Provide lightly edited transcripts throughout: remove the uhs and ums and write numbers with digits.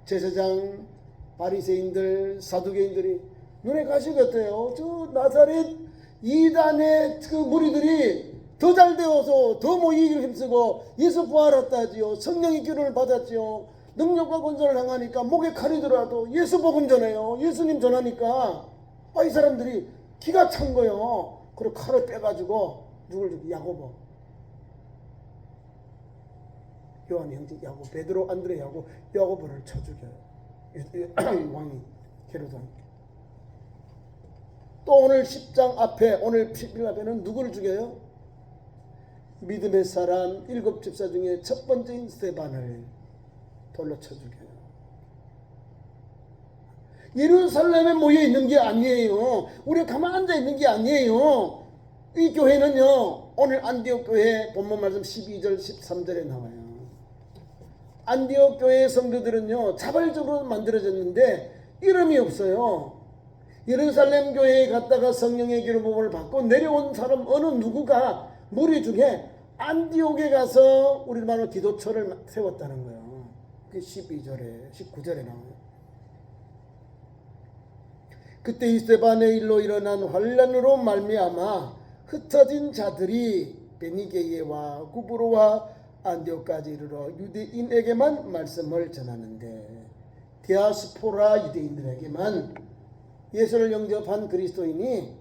제사장, 바리새인들, 사두개인들이 눈에 가시겠대요. 저 나사렛 이단의 그 무리들이 더 잘 되어서 더 모이기를 힘쓰고 예수 부활했다지요. 성령의 기름을 받았지요. 능력과 권세를 행하니까 목에 칼이 들어도 예수 복음 전해요. 예수님 전하니까 이 사람들이 기가 찬 거요. 그리고 칼을 빼가지고 누굴 죽이? 야고보, 요한의 형제 야고보, 베드로, 안드레, 야고보를 쳐 죽여요. 왕이 헤로드 왕이. 또 오늘 10장 앞에, 오늘 11장 앞에는 누구를 죽여요? 믿음의 사람 7 집사 중에 첫 번째인 스데반을 돌로 쳐 죽여요. 예루살렘에 모여 있는 게 아니에요. 우리 가만 앉아 있는 게 아니에요. 이 교회는요, 오늘 안디옥 교회 본문 말씀 12절 13절에 나와요. 안디옥 교회의 성도들은요, 자발적으로 만들어졌는데 이름이 없어요. 예루살렘 교회에 갔다가 성령의 기름부음을 받고 내려온 사람 어느 누구가 무리 중에 안디옥에 가서 우리 말로 기도처를 세웠다는 거예요. 그 12절에 19절에 나와요. 그때 이 스데반의 일로 일어난 환란으로 말미암아 흩어진 자들이 베니게이와 구브로와 안디옥까지 이르러 유대인에게만 말씀을 전하는데, 디아스포라 유대인들에게만 예수를 영접한 그리스도인이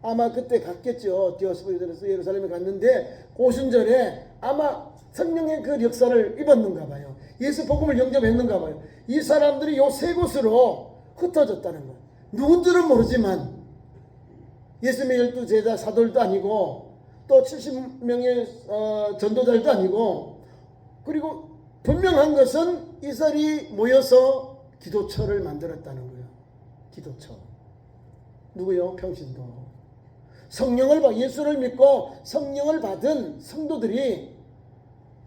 아마 그때 갔겠죠. 디아스포라에서 예루살렘에 갔는데 고순절에 아마 성령의 그 역사를 입었는가 봐요. 예수 복음을 영접했는가 봐요. 이 사람들이 요 세 곳으로 흩어졌다는 거예요. 누군지는 모르지만 예수님의 12제자 사도들도 아니고 또 70명의 전도자들도 아니고, 그리고 분명한 것은 이스라엘이 모여서 기도처를 만들었다는 거예요. 기도처. 누구요? 평신도. 성령을 받, 예수를 믿고 성령을 받은 성도들이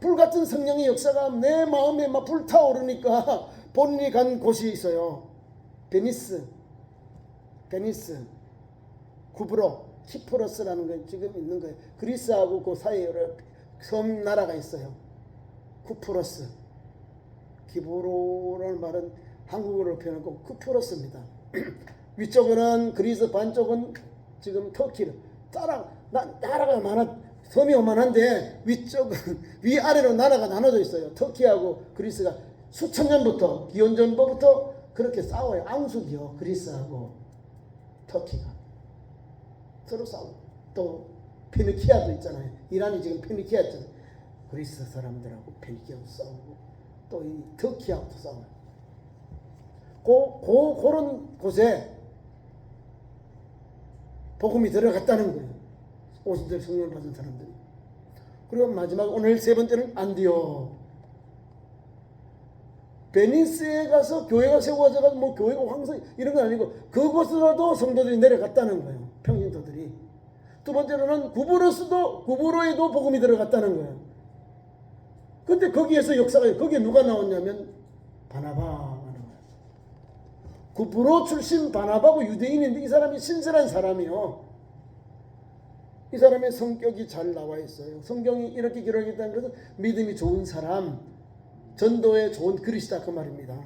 불같은 성령의 역사가 내 마음에 막 불타오르니까 본인이 간 곳이 있어요. 베니스, 구브로, 키프로스라는 게 지금 있는 거예요. 그리스하고 그 사이에 섬 나라가 있어요. 쿠프로스. 기브로라는 말은 한국어로 표현하고 쿠프로스입니다. 위쪽은 그리스, 반쪽은 지금 터키. 나라가 많아, 섬이 요만한데 위쪽은 위아래로 나라가 나눠져 있어요. 터키하고 그리스가 수천 년부터, 기원전부터 그렇게 싸워요. 앙숙이요. 그리스하고 터키가 서로 싸우고, 또 페니키아도 있잖아요. 이란이 지금 페니키아잖아요. 그리스 사람들하고 페니키아도 싸우고, 또 이 터키하고도 싸워요. 그런 곳에 복음이 들어갔다는 거예요. 오순절 성령을 받은 사람들이. 그리고 마지막 오늘 세 번째는 안디옥. 베니스에 가서 교회가 세워져서 뭐 교회가 황성 이런 건 아니고 그곳으로도 성도들이 내려갔다는 거예요. 평신도들이. 두 번째로는 구브로에도 복음이 들어갔다는 거예요. 근데 거기에서 역사가, 거기에 누가 나왔냐면 바나바가 나와요. 구브로 출신 바나바고 유대인인데 이 사람이 신실한 사람이요. 이 사람의 성격이 잘 나와 있어요. 성경이 이렇게 기록했다는 것은 믿음이 좋은 사람, 전도에 좋은 그릇이다 그 말입니다.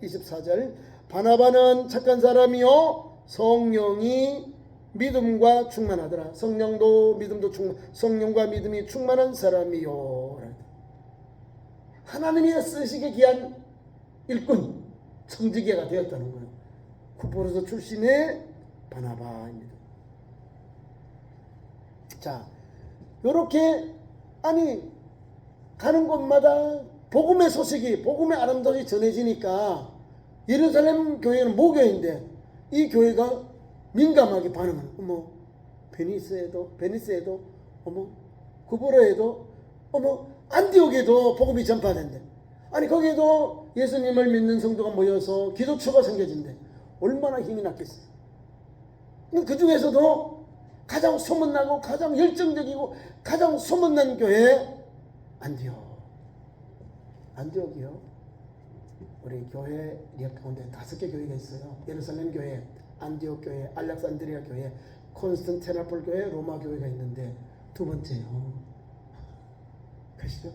24절, 바나바는 착한 사람이요 성령이 믿음과 충만하더라. 성령과 믿음이 충만한 사람이요. 하나님이 쓰시기에 귀한 일꾼, 성직자가 되었다는 거예요. 쿠프로스 출신의 바나바입니다. 자, 요렇게 가는 곳마다 복음의 소식이, 복음의 아름다움이 전해지니까 예루살렘 교회는 모교인데 이 교회가 민감하게 반응하는, 베니스에도, 구브로에도, 안디옥에도 복음이 전파된대. 거기에도 예수님을 믿는 성도가 모여서 기도처가 생겨진대. 얼마나 힘이 났겠어요. 그 중에서도 가장 소문나고 가장 열정적이고 가장 소문난 교회 안디옥이요. 우리 교회 가운데 5개 교회가 있어요. 예루살렘 교회, 안디옥 교회, 알렉산드리아 교회, 콘스탄티노플 교회, 로마 교회가 있는데 두 번째요. 가시죠?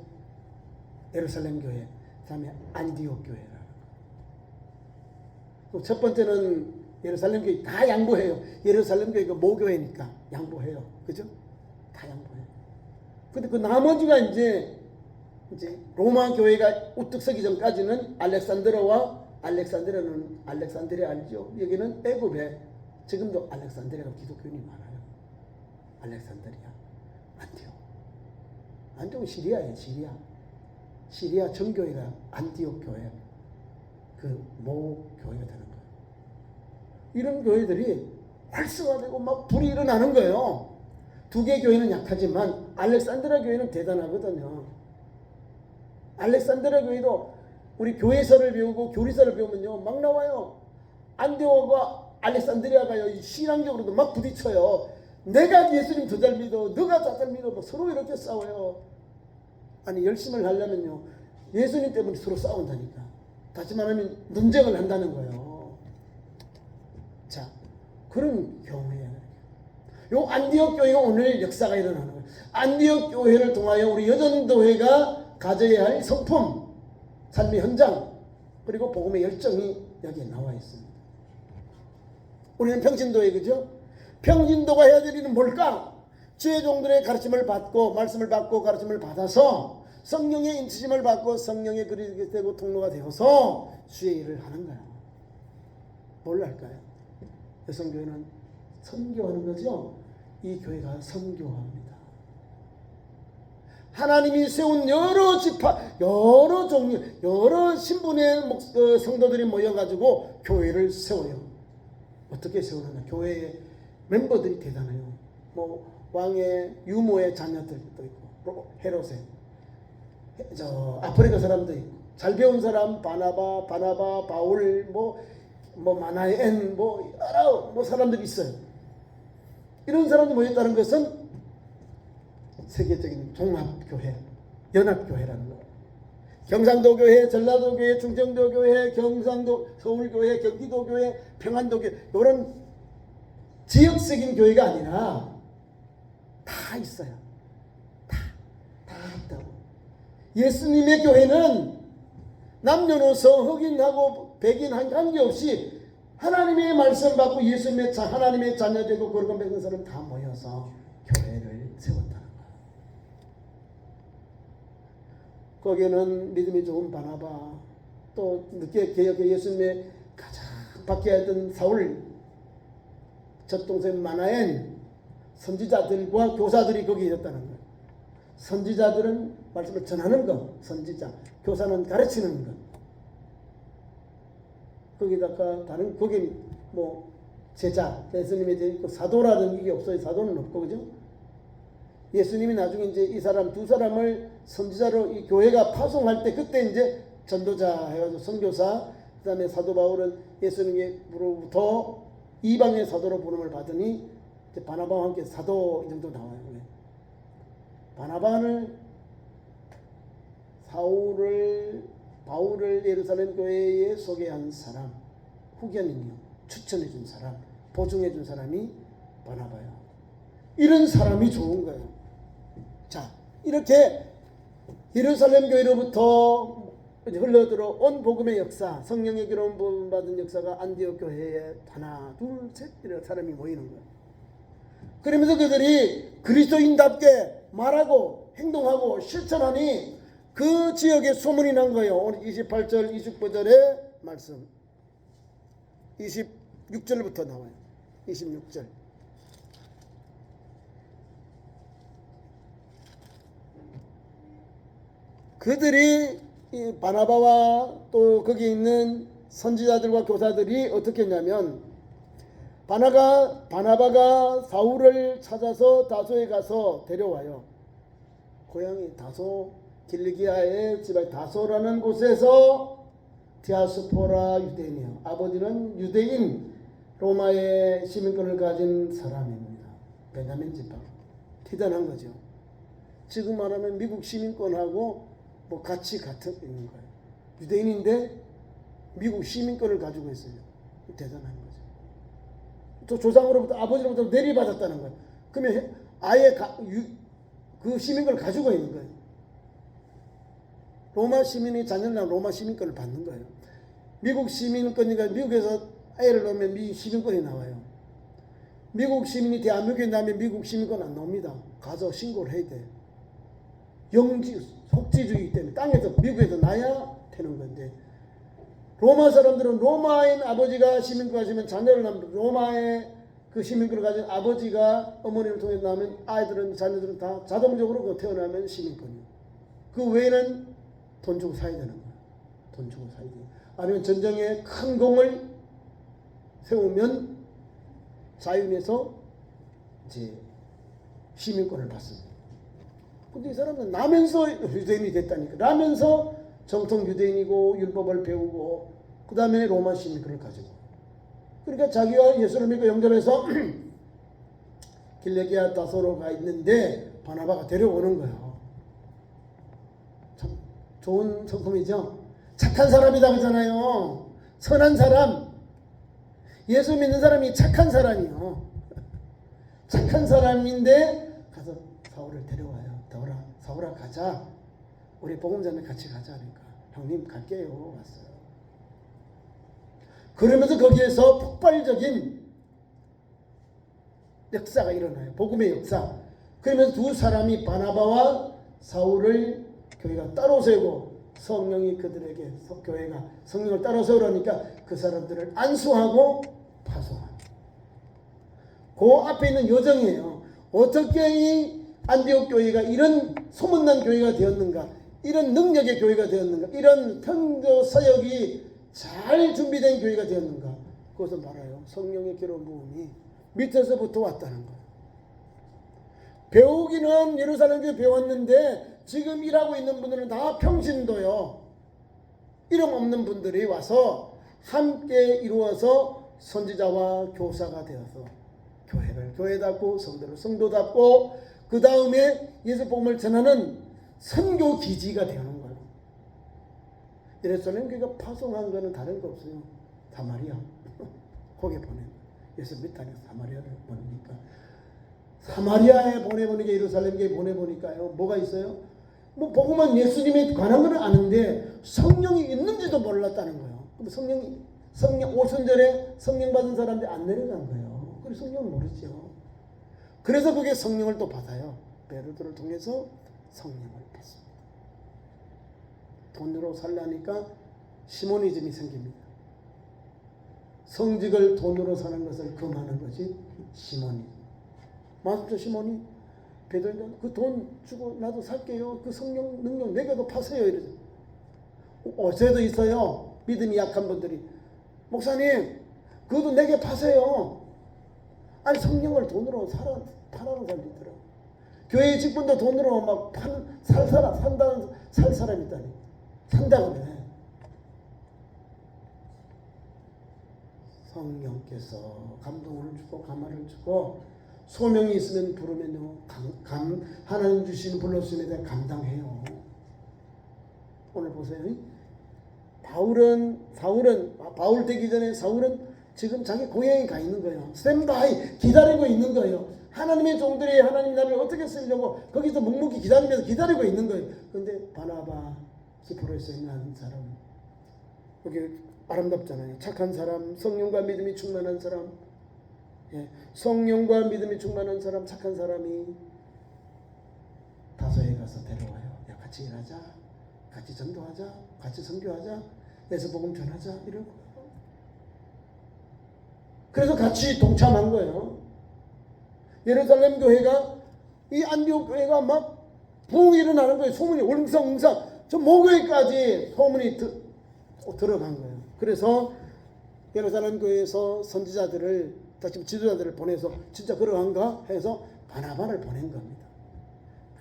예루살렘 교회, 다음에 안디옥 교회라. 첫 번째는 예루살렘 교회 다 양보해요. 예루살렘 교회가 모교회니까 양보해요. 그죠? 다 양보해요. 근데 그 나머지가 이제 로마 교회가 우뚝 서기 전까지는 알렉산드리아는 알렉산드리아 알죠? 여기는 애굽에 지금도 알렉산드리아가 기독교인이 많아요. 알렉산드리아, 안티옥은 시리아예요. 시리아 정교회가 안티옥 교회, 그 모 교회가 되는 거예요. 이런 교회들이 활성화되고 막 불이 일어나는 거예요. 두 개 교회는 약하지만 알렉산드리아 교회는 대단하거든요. 알렉산드리아 교회도 우리 교회서를 배우고 교리서를 배우면요 막 나와요. 안디옥과 알렉산드리아가요 신앙적으로도 막 부딪혀요. 내가 예수님 더 잘 믿어, 너가 더 잘 믿어, 뭐 서로 이렇게 싸워요. 아니 열심을 하려면요 예수님 때문에 서로 싸운다니까. 다시 말하면 논쟁을 한다는 거예요. 자, 그런 경우에요. 요 안디옥 교회가 오늘 역사가 일어나는 거예요. 안디옥 교회를 통하여 우리 여전도회가 가져야 할 성품, 삶의 현장, 그리고 복음의 열정이 여기에 나와 있습니다. 우리는 평신도회, 그죠? 평신도가 해야 될 일은 뭘까? 주의 종들의 가르침을 받고 말씀을 받고 가르침을 받아서 성령의 인치심을 받고 성령의 그릇이 되고 통로가 되어서 주의 일을 하는 거야. 뭘 할까요? 여성교회는 선교하는 거죠. 이 교회가 선교합니다. 하나님이 세운 여러 지파, 여러 종류, 여러 신분의 성도들이 모여가지고 교회를 세워요. 어떻게 세우느냐? 교회의 멤버들이 대단해요. 뭐 왕의 유모의 자녀들도 있고, 헤롯의 아프리카 사람도 있고, 잘 배운 사람 바나바, 바울, 뭐 마나엔, 여러 사람들이 있어요. 이런 사람들이 모였다는 것은 세계적인 종합교회, 연합교회라는 거예요. 경상도교회, 전라도교회, 충청도교회, 경상도, 서울교회, 경기도교회, 평안도교회, 이런 지역적인 교회가 아니라 다 있어요. 다 있다고. 예수님의 교회는 남녀노소, 흑인하고 백인한 관계없이 하나님의 말씀 받고 예수님의 하나님의 자녀 되고 거룩한 백성 사람 다 모여서 교회를 세웠다는 거예요. 거기에는 믿음이 좋은 바나바, 또 늦게 개혁의 예수님의 가장 바뀌어야 했던 사울, 젖동생 마나엔, 선지자들과 교사들이 거기에 있었다는 거예요. 선지자들은 말씀을 전하는 것, 선지자, 교사는 가르치는 것. 거기다가 다른 거기 제자, 예수님이 이제 있고 사도라는 게 없어요. 사도는 없고, 그죠? 예수님이 나중에 이제 이 사람 두 사람을 선지자로 이 교회가 파송할 때 그때 이제 전도자 해가지고 선교사, 그다음에 사도 바울은 예수님으로부터 이방의 사도로 부름을 받으니 이제 바나바와 함께 사도 이 정도 나와요. 바나바는 바울을 예루살렘 교회에 소개한 사람, 후견인이요, 추천해준 사람, 보증해준 사람이 바나바예요. 이런 사람이 좋은 거예요. 자, 이렇게 예루살렘 교회로부터 흘러들어온 복음의 역사, 성령의 기름 부음 받은 역사가 안디옥 교회에 하나, 둘, 셋 이런 사람이 모이는 거예요. 그러면서 그들이 그리스도인답게 말하고 행동하고 실천하니 그 지역에 소문이 난 거예요. 오늘 28절, 29절의 말씀. 26절부터 나와요. 26절. 그들이 이 바나바와 또 거기 있는 선지자들과 교사들이 어떻게 했냐면 바나바가 사울을 찾아서 다소에 가서 데려와요. 고향이 다소, 길리기아의 지방 다소라는 곳에서 디아스포라 유대인이에요. 아버지는 유대인 로마의 시민권을 가진 사람입니다. 베냐민 지파. 대단한 거죠. 지금 말하면 미국 시민권하고 같이 있는 거예요. 유대인인데 미국 시민권을 가지고 있어요. 대단한 거죠. 또 조상으로부터 아버지로부터 내리받았다는 거예요. 그러면 아예 그 시민권을 가지고 있는 거예요. 로마 시민이 자녀나 로마 시민권을 받는 거예요. 미국 시민권이니까 미국에서 애를 놓으면 미국 시민권이 나와요. 미국 시민이 대한민국에 나면 미국 시민권 안 나옵니다. 가서 신고를 해야 돼. 영지 속지주의이기 때문에 땅에서 미국에서 나야 되는 건데, 로마 사람들은 로마인 아버지가 시민권 가지면 자녀를 낳으면 로마의 그 시민권을 가진 아버지가 어머니를 통해 낳으면 아이들은 자녀들은 다 자동적으로 그 태어나면 시민권이에요. 그 외에는 돈 주고 사야 되는 거예요. 돈 주고 사야 돼요. 아니면 전쟁에 큰 공을 세우면 자윤에서 이제 시민권을 받습니다. 근데 이 사람은 나면서 유대인이 됐다니까. 나면서 정통 유대인이고 율법을 배우고 그 다음에 로마 시민권을 가지고. 그러니까 자기가 예수를 믿고 영접해서 길레기아 다소로가 있는데 바나바가 데려오는 거예요. 참 좋은 성품이죠. 착한 사람이다 그러잖아요. 선한 사람. 예수 믿는 사람이 착한 사람이요. 착한 사람인데 가서 사울을 데려와요. 사울아 가자. 우리 복음전에 같이 가자. 그러니까 형님 갈게요. 왔어요. 그러면서 거기에서 폭발적인 역사가 일어나요. 복음의 역사. 그러면서 두 사람이 바나바와 사울을 교회가 따로 세우고 성령이 그들에게 교회가 성령을 따로 세우라니까 그 사람들을 안수하고 파송합니다. 그 앞에 있는 여정이에요. 어떻게 이 안디옥 교회가 이런 소문난 교회가 되었는가, 이런 능력의 교회가 되었는가, 이런 편도 사역이 잘 준비된 교회가 되었는가. 그것은 바라요. 성령의 기름 부음이 밑에서부터 왔다는 거예요. 배우기는 예루살렘 교회 배웠는데 지금 일하고 있는 분들은 다 평신도요. 이름 없는 분들이 와서 함께 이루어서 선지자와 교사가 되어서 교회를 교회답고 성도를 성도답고 그 다음에 예수 복음을 전하는 선교 기지가 되는 거예요. 예루살렘 교회가 파송한 거는 다른 거 없어요. 사마리아 거기 보내. 예수 믿는 땅에서 사마리아를 보내니까 사마리아에 보내보니까 예루살렘 교회 보내보니까요. 뭐가 있어요? 뭐 복음은 예수님에 관한 건 아는데 성령이 있는지도 몰랐다는 거예요. 근데 성령 오순절에 성령 받은 사람들이 안 내려간 거예요. 그래서 성령을 모르죠. 그래서 그게 성령을 또 받아요. 베르도를 통해서 성령을 받습니다. 돈으로 살라니까 시모니즘이 생깁니다. 성직을 돈으로 사는 것을 금하는 것이 시모니즘. 맞죠, 시모니? 베드로가 그 돈 주고 나도 살게요. 그 성령 능력 내게도 파세요. 이러죠. 어제도 있어요. 믿음이 약한 분들이 목사님 그것도 내게 파세요. 아니 성령을 돈으로 파라는 사람이 있더라고. 교회 직분도 돈으로 막 살 사람이 있다니. 산다고 그래. 성령께서 감동을 주고 감화를 주고 소명이 있으면 부르면요 하나님 주시는 불러주심에 대해 감당해요. 오늘 보세요. 바울 되기 전에 사울은 지금 자기 고향에 가 있는 거예요. 스탠바이 기다리고 있는 거예요. 하나님의 종들이 하나님 나를 어떻게 쓰려고 거기서 묵묵히 기다리면서 기다리고 있는 거예요. 그런데 바나바 기프로에서 있는 사람 여기 아름답잖아요. 착한 사람, 성령과 믿음이 충만한 사람, 성령과 믿음이 충만한 사람, 착한 사람이 다소에 가서 데려와요. 야 같이 일하자, 같이 전도하자, 같이 선교하자, 예수 복음 전하자 이러고. 그래서 같이 동참한 거예요. 예루살렘 교회가 이 안디옥 교회가 막 부흥이 일어나는 거예요. 소문이 웅성웅성 저 모교회까지 소문이 들어간 거예요. 그래서 예루살렘 교회에서 선지자들을 지금 지도자들을 보내서 진짜 그러한가 해서 바나바를 보낸 겁니다.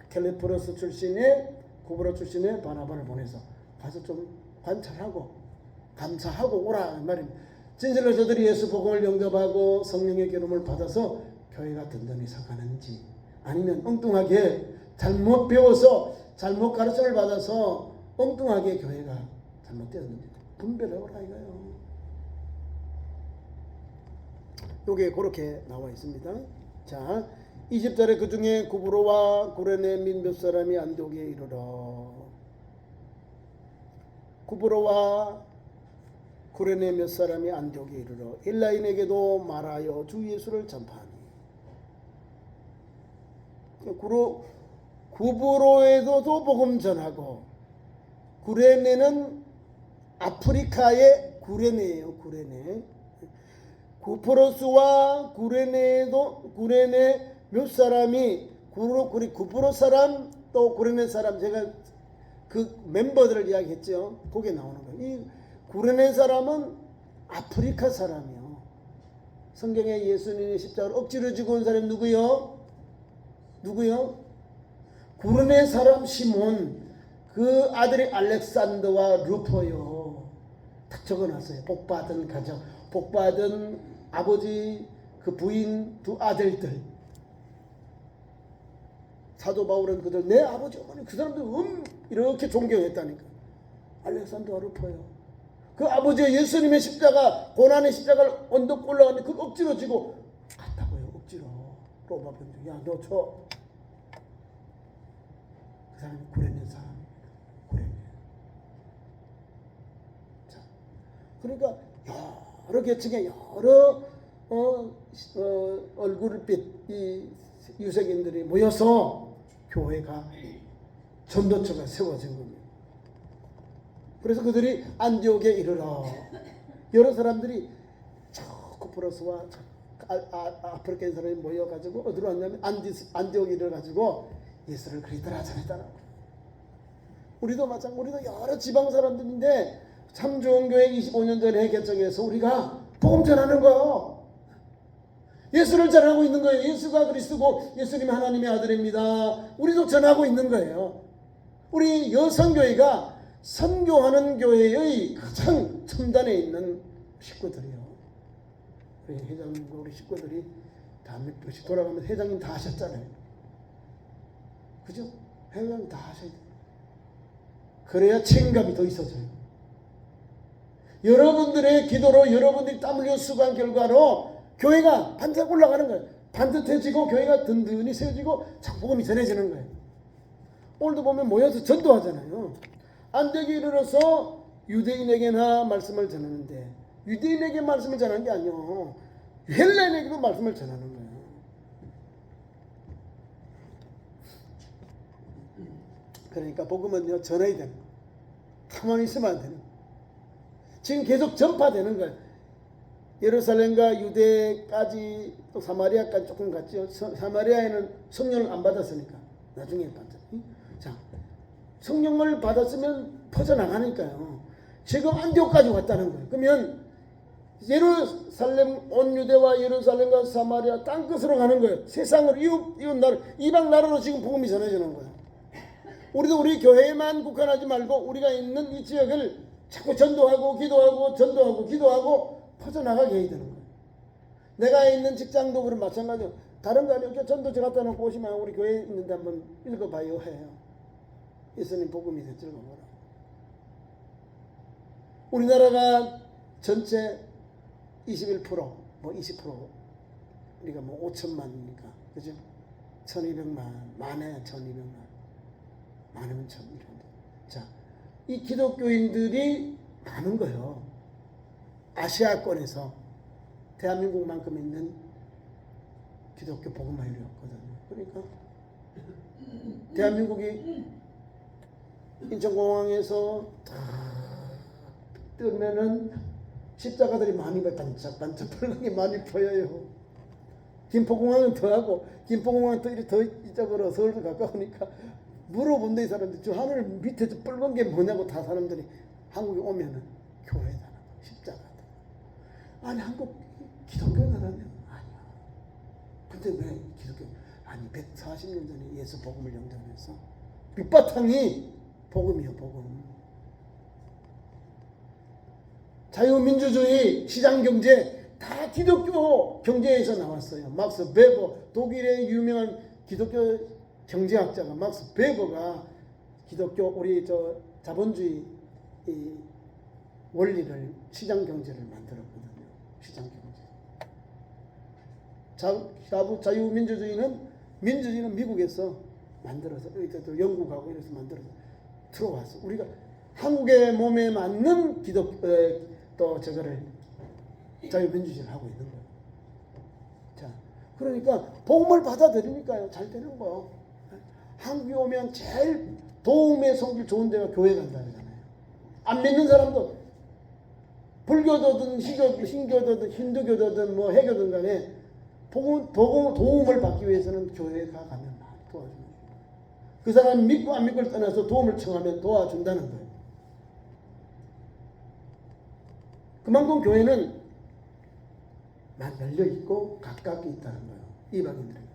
켈레프로스 출신의 구브로 출신의 바나바를 보내서 가서 좀 관찰하고 감사하고 오라 말입니다. 진실로 저들이 예수 복음을 영접하고 성령의 기름을 받아서 교회가 든든히 서가는지 아니면 엉뚱하게 잘못 배워서 잘못 가르침을 받아서 엉뚱하게 교회가 잘못되었는지 분별해오라 이거예요. 요게 그렇게 나와 있습니다. 자, 20절에 그 중에 구브로와 구레네 및 몇 사람이 안디옥에 이르러. 구브로와 구레네 몇 사람이 안디옥에 이르러 헬라인에게도 말하여 주 예수를 전파하니 구브로에서도 복음 전하고 구레네는 아프리카의 구레네예요. 구레네. 구프로스와 구레네도 구레네 몇 사람이 구프로 사람 또 구레네 사람 제가 그 멤버들을 이야기했죠. 거기에 나오는 거예요. 이 구레네 사람은 아프리카 사람이요. 성경에 예수님의 십자가를 억지로 지고 온 사람이 누구요? 누구요? 구레네 사람 시몬, 그 아들이 알렉산더와 루포요. 딱 적어놨어요. 복받은 가정, 복받은 아버지, 그 부인 두 아들들. 사도 바울은 그들 내 아버지 어머니 그 사람들 이렇게 존경했다니까. 알렉산더와 루포요. 그 아버지의 예수님의 십자가, 고난의 십자가를 언덕 올라가는데 그걸 억지로 지고 갔다고요. 억지로. 로마 병정. 야, 너 저. 그 사람이 구레네 사람입니다. 구레네. 자, 그러니까 여러 계층의 여러 얼굴빛 이 유색인들이 모여서 교회가 전도처가 세워진 겁니다. 그래서 그들이 안디옥에 이르러 여러 사람들이 저 쿠프로스와 아프리카인 사람이 모여가지고 어디로 왔냐면 안디옥에 이르러가지고 예수를 그리더라 전했다라고. 우리도 마찬가지로 우리도 여러 지방 사람들인데 참 좋은 교회 25년 전에 개척해서 우리가 복음 전하는 거예요. 예수를 전하고 있는 거예요. 예수가 그리스도고 예수님이 하나님의 아들입니다. 우리도 전하고 있는 거예요. 우리 여성교회가 선교하는 교회의 가장 첨단에 있는 식구들이요. 우리 회장님과 우리 식구들이 다 몇 번씩 돌아가면 회장님 다 하셨잖아요. 그죠? 회장님 다 하셔야 돼요. 그래야 책임감이 더 있어져요. 여러분들의 기도로 여러분들이 땀 흘려 수고한 결과로 교회가 반듯 올라가는 거예요. 반듯해지고 교회가 든든히 세워지고 복음이 전해지는 거예요. 오늘도 보면 모여서 전도하잖아요. 안디옥에 이르러서 유대인에게나 말씀을 전하는데 유대인에게 말씀을 전하는 게 아니요. 헬라인에게도 말씀을 전하는 거예요. 그러니까 복음은요 전해야 되는 거예요. 가만히 있으면 안 되는 거예요. 지금 계속 전파되는 거예요. 예루살렘과 유대까지 또 사마리아까지 조금 갔죠. 사마리아에는 성령을 안 받았으니까 나중에 받았어요. 자, 성령을 받았으면 퍼져나가니까요. 지금 안디옥까지 왔다는 거예요. 그러면 예루살렘 온 유대와 예루살렘과 사마리아 땅끝으로 가는 거예요. 세상을 이웃 나라 이방 나라로 지금 복음이 전해지는 거예요. 우리도 우리 교회만 국한하지 말고 우리가 있는 이 지역을 자꾸 전도하고 기도하고 전도하고 기도하고 퍼져나가게 해야 되는 거예요. 내가 있는 직장도 그런 마찬가지예요. 다른 거 아니고 전도지 갖다 놓고 오시면 우리 교회에 있는데 한번 읽어봐요 해요. 예수님 복음이 됐죠. 우리나라가 전체 21% 뭐 20% 우리가 뭐 5천만이니까 그죠? 1200만 만에 1200만 많으면 1000이런데 자, 이 기독교인들이 많은 거예요. 아시아권에서 대한민국만큼 있는 기독교 복음화율이었거든요. 그러니까 대한민국이 인천공항에서 다 뜨면은 십자가들이 많이 반짝반짝 펄럭이 많이 보여요. 김포공항은 더하고 김포공항은 더 이쪽으로 서울도 가까우니까 물어본다 이 사람들 저 하늘 밑에 저 붉은 게 뭐냐고 다 사람들이 한국에 오면은 교회다 십자가다. 아니 한국 기독교 나라냐? 아니야. 근데 왜 기독교? 아니 140년 전에 예수 복음을 영접해서 밑바탕이 복음이요 복음. 자유민주주의 시장경제 다 기독교 경제에서 나왔어요. 막스 베버 독일의 유명한 기독교 경제학자가 막스 베버가 기독교 우리 저 자본주의 이 원리를 시장 경제를 만들었거든요. 시장 경제. 자유민주주의는 민주주의는 미국에서 만들어서 또 영국하고 이래서 만들어서 들어왔어. 우리가 한국의 몸에 맞는 또 저거를 자유민주주의를 하고 있는 거예요. 자, 그러니까 복음을 받아들이니까요 잘 되는 거. 한국에 오면 제일 도움의 성질 좋은 데가 교회 간다 그러잖아요. 안 믿는 사람도 불교도든 신교도든 힌두교도든 뭐 해교든 간에 도움을 받기 위해서는 교회가 가면 많이 도와주는 거예요. 그 사람이 믿고 안 믿고를 떠나서 도움을 청하면 도와준다는 거예요. 그만큼 교회는 많이 열려있고 가깝게 있다는 거예요. 이방인들에게.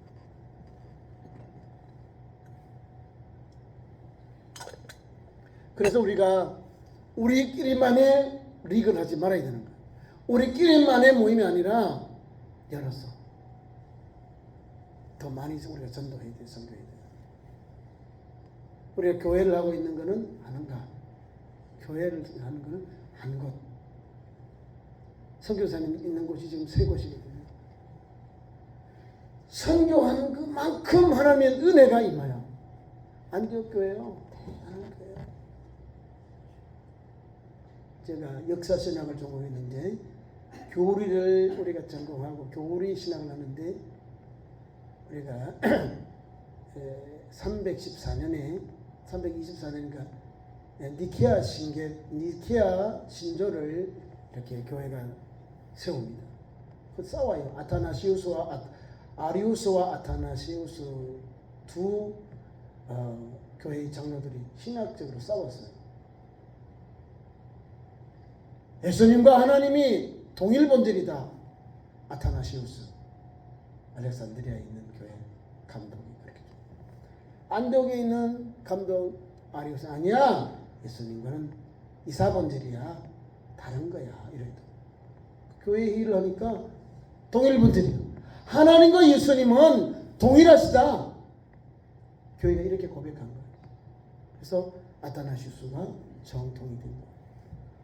그래서 우리가 우리끼리만의 리그를 하지 말아야 되는 거예요. 우리끼리만의 모임이 아니라 열어서 더 많이 우리가 전도해야 돼요. 선교해야 돼요. 우리가 교회를 하고 있는 것은 하는가? 교회를 하는 것은 한 곳. 선교사님 있는 곳이 지금 3곳이거든요. 선교하는 그만큼 하나님의 은혜가 임하여. 안디옥 교회요. 대단한 교회요. 제가 역사신학을 전공했는데 교리를 우리가 전공하고 교리 신학을 하는데 우리가 324년인가 니케아 신조를 이렇게 교회가 세웁니다. 그 싸워요. 아리우스와 아타나시우스 두 교회의 장로들이 신학적으로 싸웠어요. 예수님과 하나님이 동일 본질이다. 아타나시우스, 알렉산드리아에 있는 교회 감독이 그렇게. 안디옥에 있는 감독 아리우스 아니야. 예수님과는 이사 본질이야. 다른 거야. 이래도 교회 일을 하니까 동일 본질이야. 하나님과 예수님은 동일하시다. 교회가 이렇게 고백한 거예요. 그래서 아타나시우스가 정통이 된 거예요.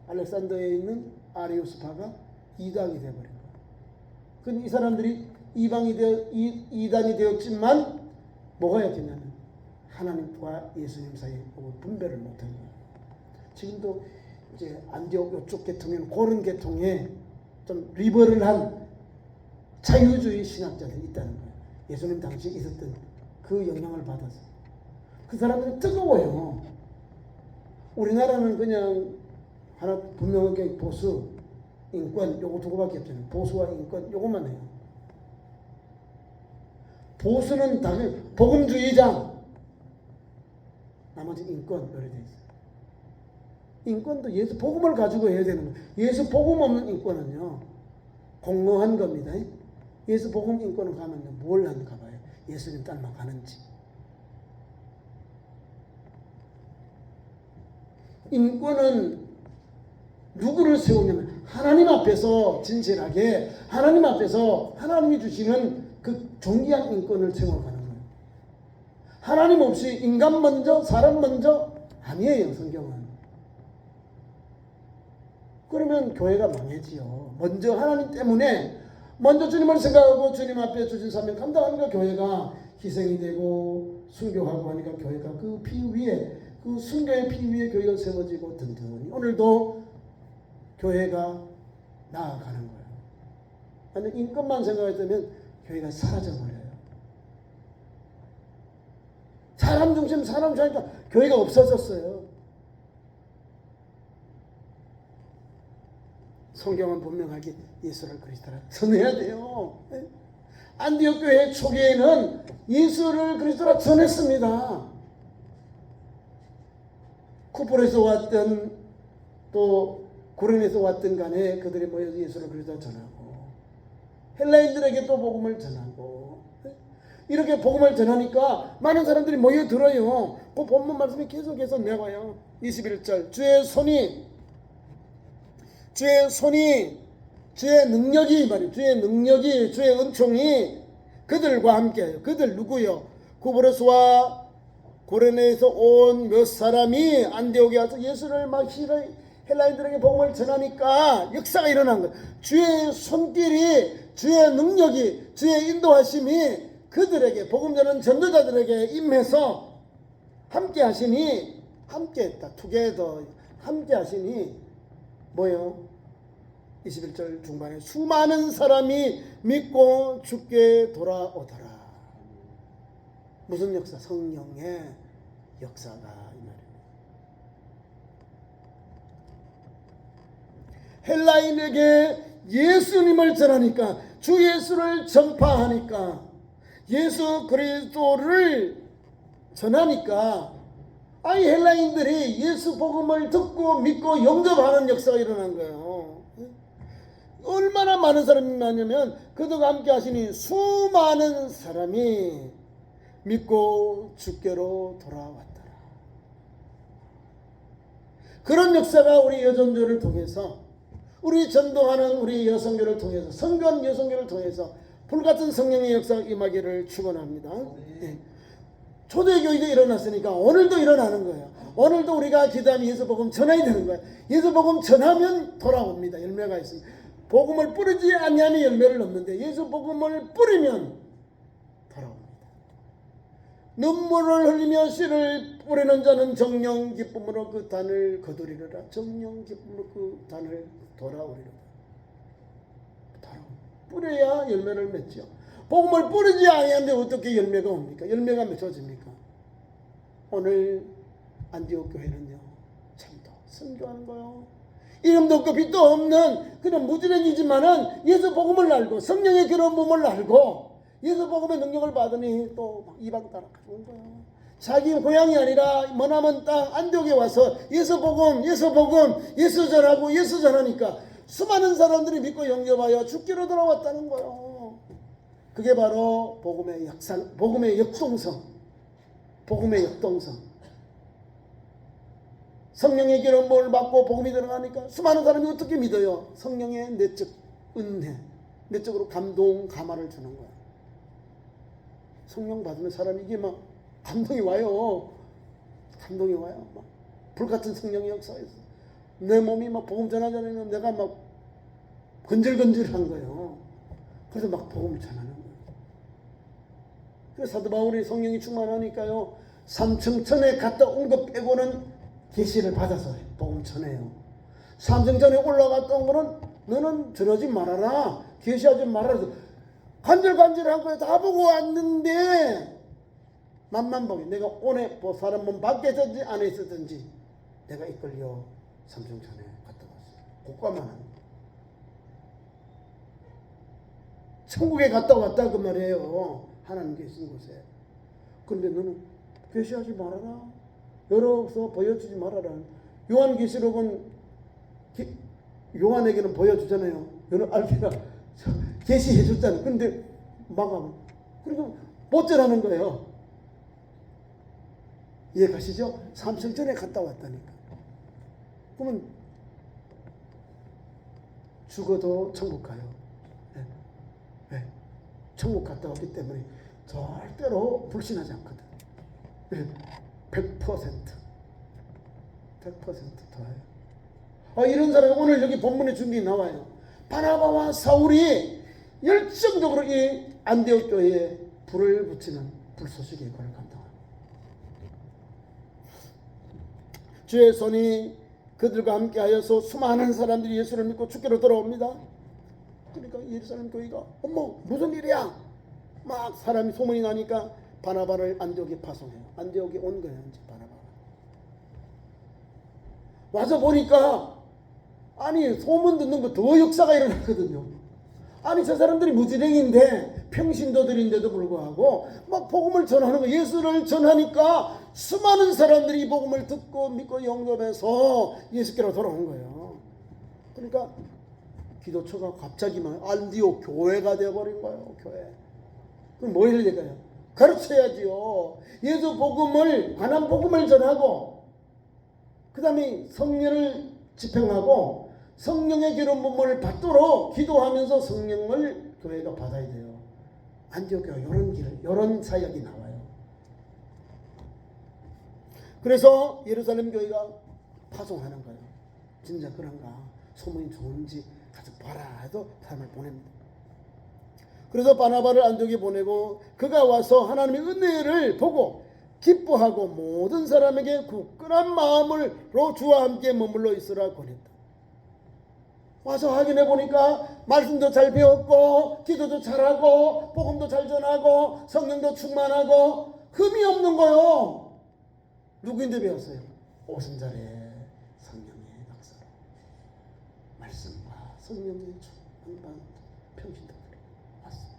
알렉산더에 있는 아리우스파가 이당이 되어버린 거예요. 그럼 이 사람들이 이단이 되었지만 뭐가 였냐면 하나님과 예수님 사이에 분별을 못한 거예요. 지금도 이제 안디옥 이쪽 계통에는 그런 계통에 좀 리버럴한 자유주의 신학자들이 있다는 거예요. 예수님 당시에 있었던 그 영향을 받아서 그 사람들은 뜨거워요. 우리나라는 그냥 하나 분명하게 보수, 인권 요거 두고밖에 없잖아요. 보수와 인권 요것만 해요. 보수는 당연히 복음주의자, 나머지 인권 요래 돼 있어요. 인권도 예수 복음을 가지고 해야 되는 거예요. 예수 복음 없는 인권은요 공허한 겁니다. 예수 복음 인권을 가면요 뭘 하는가 봐요. 예수님 닮아가는지. 인권은 누구를 세우냐면 하나님 앞에서 진실하게 하나님 앞에서 하나님이 주시는 그 존귀한 인권을 세워가는 거예요. 하나님 없이 인간 먼저 사람 먼저 아니에요. 성경은. 그러면 교회가 망해지요. 먼저 하나님 때문에 먼저 주님을 생각하고 주님 앞에 주신 사명 감당하니까 교회가 희생이 되고 순교하고 하니까 교회가 그 피 위에 그 순교의 피 위에 교회가 세워지고 든든히 오늘도 교회가 나아가는 거예요. 아니 인권만 생각했다면 교회가 사라져버려요. 사람 중심 하니까 교회가 없어졌어요. 성경은 분명하게 예수를 그리스도라 전해야 돼요. 안디옥 교회 초기에는 예수를 그리스도라 전했습니다. 쿠플에서 왔던 또 고린에서 왔던 간에 그들이 모여서 예수를 그리스도라 전하고 헬라인들에게 또 복음을 전하고 이렇게 복음을 전하니까 많은 사람들이 모여들어요. 그 본문 말씀이 계속해서 내봐요. 21절 주의 손이 주의 능력이 말이에요. 주의 능력이 주의 은총이 그들과 함께해요. 그들 누구요? 구브로스와 고레네에서 온 몇 사람이 안디옥에 와서 예수를 막 헬라인들에게 복음을 전하니까 역사가 일어난 거예요. 주의 손길이 주의 능력이 주의 인도하심이 그들에게 복음 전하는 전도자들에게 임해서 함께 하시니 함께 했다. 투게더 함께 하시니 뭐요? 21절 중반에 수많은 사람이 믿고 죽게 돌아오더라. 무슨 역사? 성령의 역사가 이 말입니다. 헬라인에게 예수님을 전하니까, 주 예수를 전파하니까, 예수 그리스도를 전하니까, 아이 헬라인들이 예수 복음을 듣고 믿고 영접하는 역사가 일어난 거예요. 얼마나 많은 사람이 많냐면 그들과 함께 하시니 수많은 사람이 믿고 주께로 돌아왔더라. 그런 역사가 우리 여전교를 통해서, 우리 전도하는 우리 여성교를 통해서, 선교하는 여성교를 통해서 불같은 성령의 역사가 임하기를 축원합니다. 네. 초대교회도 일어났으니까 오늘도 일어나는 거예요. 오늘도 우리가 기도하면 예수복음 전해야 되는 거예요. 예수복음 전하면 돌아옵니다. 열매가 있습니다. 복음을 뿌리지 않으면 열매를 얻는데 예수복음을 뿌리면 돌아옵니다. 눈물을 흘리며 씨를 뿌리는 자는 정령 기쁨으로 그 단을 거두리라. 정령 기쁨으로 그 단을 돌아오리라. 뿌려야 열매를 맺죠. 복음을 뿌리지 아니하는데 어떻게 열매가 옵니까? 열매가 맺어집니까? 오늘 안디옥 교회는요, 참도 선교하는 거요. 이름도 없고 빛도 없는 그냥 무지랭이지만은 예수 복음을 알고 성령의 그런 몸을 알고 예수 복음의 능력을 받으니 또 이방 따라가는 거예요. 자기 고향이 아니라 머나먼 땅 안디옥에 와서 예수 복음, 예수 전하고 예수 전하니까 수많은 사람들이 믿고 영접하여 죽기로 돌아왔다는 거예요. 그게 바로 복음의 역상, 복음의 역동성, 복음의 역동성. 성령의 기름을 받고 복음이 들어가니까 수많은 사람이 어떻게 믿어요? 성령의 내적 은혜, 내적으로 감동, 감화를 주는 거예요. 성령 받으면 사람이 이게 막 감동이 와요. 감동이 와요. 막 불같은 성령의 역사에서 내 몸이 막 복음 전하자면 내가 막 건질건질한 거예요. 그래서 막 복음을 전하는 거예요. 그래서 사도 바울이 성령이 충만하니까요, 삼층천에 갔다 온 것 빼고는 계시를 받아서 복음 전해요. 삼층천에 올라갔다 온 거는 너는 전하지 말아라, 계시하지 말아라. 간질간질한 거에 다 보고 왔는데 맘만 보게 내가 오늘 사람 몸 밖에 있었든지 안에 있었든지 내가 이끌려 삼층천에 갔다 왔어요. 고가만 하는 거예요. 천국에 갔다 왔다 그 말이에요. 하나님 계신 곳에. 그런데 너는 계시하지 말아라, 열어서 보여주지 말아라. 요한계시록은 요한에게는 보여주잖아요. 너는 알기라 계시해 줬잖아요. 그런데 막하면 그리고 못 전하는 거예요. 이해 가시죠? 삼층전에 갔다 왔다니까. 그러면 죽어도 천국 가요. 네. 천국 갔다 왔기 때문에 절대로 불신하지 않거든. 네. 100% 더해요. 이런 사람이 오늘 여기 본문에 준비 나와요. 바나바와 사울이 열정적으로 이 안디옥 교회에 불을 붙이는 불쏘시개의 권을 감당합니다. 주의 손이 그들과 함께하여서 수많은 사람들이 예수를 믿고 주께로 돌아옵니다. 그러니까 예루살렘 교회가 어머 무슨 일이야? 막 사람이 소문이 나니까 바나바를 안디옥에 파송해요. 안디옥에 온 거예요. 이제 바나바가 와서 보니까 아니 소문 듣는 거 더 역사가 일어났거든요. 아니 저 사람들이 무지랭인데 평신도들인데도 불구하고 막 복음을 전하는 거, 예수를 전하니까 수많은 사람들이 이 복음을 듣고 믿고 영접해서 예수께로 돌아온 거예요. 그러니까 기도처가 갑자기만 안디옥 교회가 되어버린 거예요. 교회. 그럼 뭐 해야 될까요? 가르쳐야지요. 예수 복음을, 관한 복음을 전하고 그 다음에 성령을 집행하고 성령의 기름 부음을 받도록 기도하면서 성령을 교회가 받아야 돼요. 안디옥 교회가 이런 길을, 이런 사역이 나와요. 그래서 예루살렘 교회가 파송하는 거예요. 진짜 그런가? 소문이 좋은지 가서 봐라 해도 사람을 보냅니다. 그래서 바나바를 안디옥에 보내고 그가 와서 하나님의 은혜를 보고 기뻐하고 모든 사람에게 굳건한 마음으로 주와 함께 머물러 있으라 권했다. 와서 확인해 보니까 말씀도 잘 배웠고 기도도 잘하고 복음도 잘 전하고 성령도 충만하고 흠이 없는 거요. 누구인데 배웠어요? 오순절에 성령의 역사로 말씀과 성령의 충만한 평신도들 왔어요.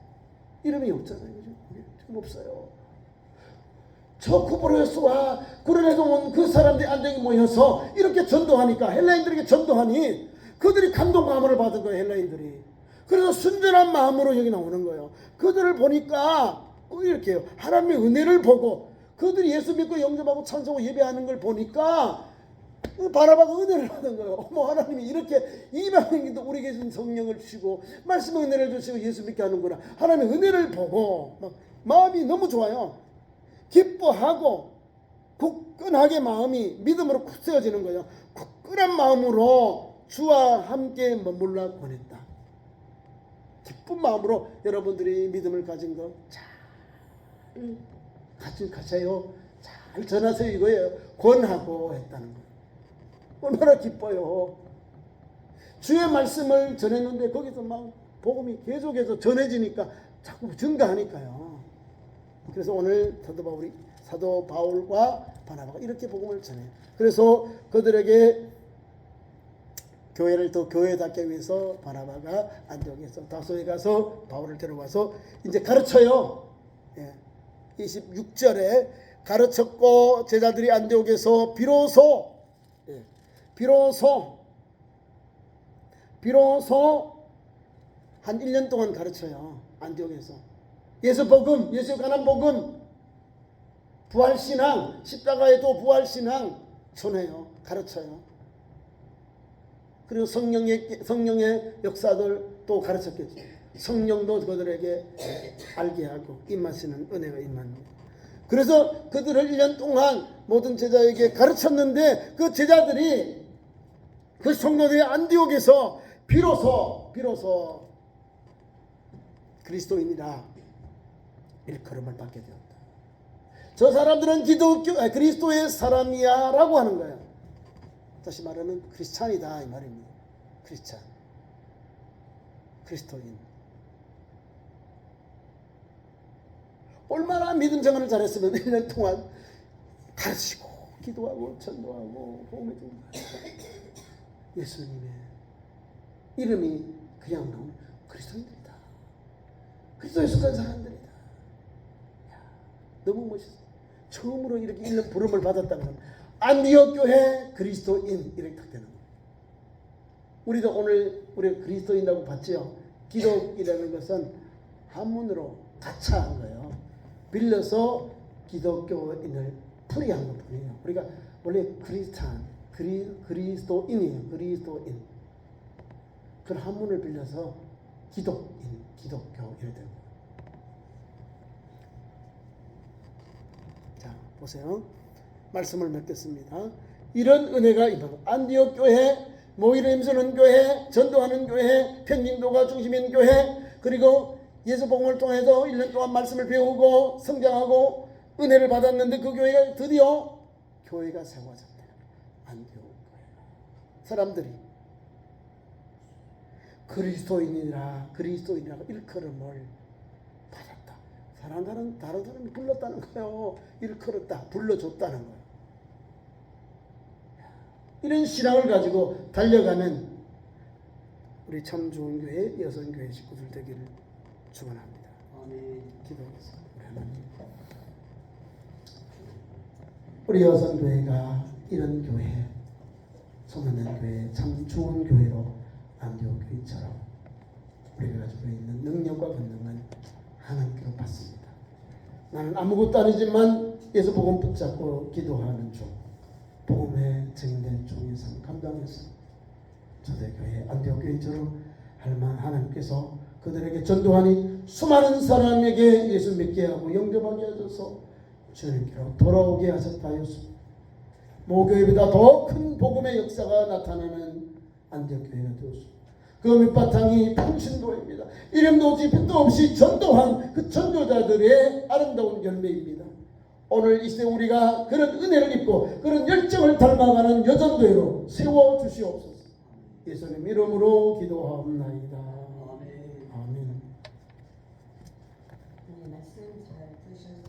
이름이 없잖아요. 그죠? 지금 없어요. 저 쿠브로스와 구레네에서 온 그 사람들이 안정이 모여서 이렇게 전도하니까 헬라인들에게 전도하니 그들이 감동 감화를 받은 거예요. 헬라인들이. 그래서 순전한 마음으로 여기 나오는 거예요. 그들을 보니까 이렇게요. 하나님의 은혜를 보고 그들이 예수 믿고 영접하고 찬송하고 예배하는 걸 보니까 바나바가 은혜를 받은 거예요. 어머, 하나님이 이렇게 이방인도 우리에게 준 성령을 주시고 말씀의 은혜를 주시고 예수 믿게 하는구나. 하나님의 은혜를 보고 막 마음이 너무 좋아요. 기뻐하고 굳건하게 마음이 믿음으로 굳세어지는 거예요. 굳건한 마음으로 주와 함께 머물라 권했다. 기쁜 마음으로 여러분들이 믿음을 가진 거 잘 가세요. 잘 전하세요 이거예요. 권하고 했다는 거예요. 얼마나 기뻐요. 주의 말씀을 전했는데 거기서 막 복음이 계속해서 전해지니까 자꾸 증가하니까요. 그래서 오늘 사도 바울과 바나바가 이렇게 복음을 전해요. 그래서 그들에게 교회를 더 교회답게 위해서 바나바가 안디옥에서 다소에 가서 바울을 데려와서 이제 가르쳐요. 26절에 가르쳤고 제자들이 안디옥에서 비로소 한 1년 동안 가르쳐요. 안디옥에서 예수 복음, 예수에 관한 복음, 부활신앙, 십자가에도 부활신앙 전해요. 가르쳐요. 그리고 성령의 역사들 또 가르쳤겠죠. 성령도 그들에게 알게 하고 임하시는 은혜가 임합니다. 그래서 그들을 1년 동안 모든 제자에게 가르쳤는데 그 제자들이 그 성도들이 안디옥에서 비로소 그리스도인이라 일컬음을 받게 되었다. 저 사람들은 그리스도의 사람이야 라고 하는 거예요. 다시 말하면 크리스찬이다 이 말입니다. 크리스찬, 그리스도인. 얼마나 믿음 생활을 잘했으면 1년 동안 가르치고 기도하고 전도하고 복음을 전하고 예수님의 이름이 그냥 나오는 그리스도인들이다. 그리스도에 속한 사람들이다. 너무 멋있어. 처음으로 이렇게 1년 부름을 받았다면 안디옥 교회 그리스도인 이렇게 딱 되는 거예요. 우리도 오늘 우리 그리스도인이라고 봤죠. 기독이라는 것은 한문으로 가차한 거예요. 빌려서 기독교인을 풀이한 것뿐이에요. 우리가 원래 그리스도인이에요. 그리스도인. 그 한문을 빌려서 기독인, 기독교 이렇게 되는 거예요. 자, 보세요. 말씀을 맺겠습니다. 이런 은혜가 임하고 안디옥 교회, 모이를 힘쓰는 교회, 전도하는 교회, 평신도가 중심인 교회, 그리고 예수 복음을 통해서 1년 동안 말씀을 배우고 성장하고 은혜를 받았는데 그 교회가 드디어 교회가 세워졌다. 안디옥 교회. 사람들이 그리스도인이라고 일컬음을 받았다. 다른 사람이 불렀다는 거예요. 일컬었다, 불러줬다는 거예요. 이런 신앙을 가지고 달려가는 우리 참 좋은 교회, 여성교회 식구들 되기를 축원합니다. 아멘. 기도하겠습니다. 우리 여성교회가 이런 교회, 소문난 교회, 참 좋은 교회로 안디옥 교회처럼 우리가 가지고 있는 능력과 권능은 하나님께로 받습니다. 나는 아무것도 아니지만 예수 복음 붙잡고 기도하는 중, 복음의 증인된 종의 삶 감당해서 초대교회 안디옥 교회처럼 하나님께서 그들에게 전도하니 수많은 사람에게 예수 믿게 하고 영접하게 하셔서 주님께로 돌아오게 하셨다 하였습니다. 모교회보다 더 큰 복음의 역사가 나타나는 안디옥 교회가 되었습니다. 그 밑바탕이 평신도입니다. 이름도 없이 빛도 없이 전도한 그 전도자들의 아름다운 열매입니다. 오늘 이 시대 우리가 그런 은혜를 입고 그런 열정을 닮아가는 여전도회로 세워주시옵소서. 예수님 이름으로 기도하옵나이다. 아멘. 네, 말씀 잘 들으셨습니다.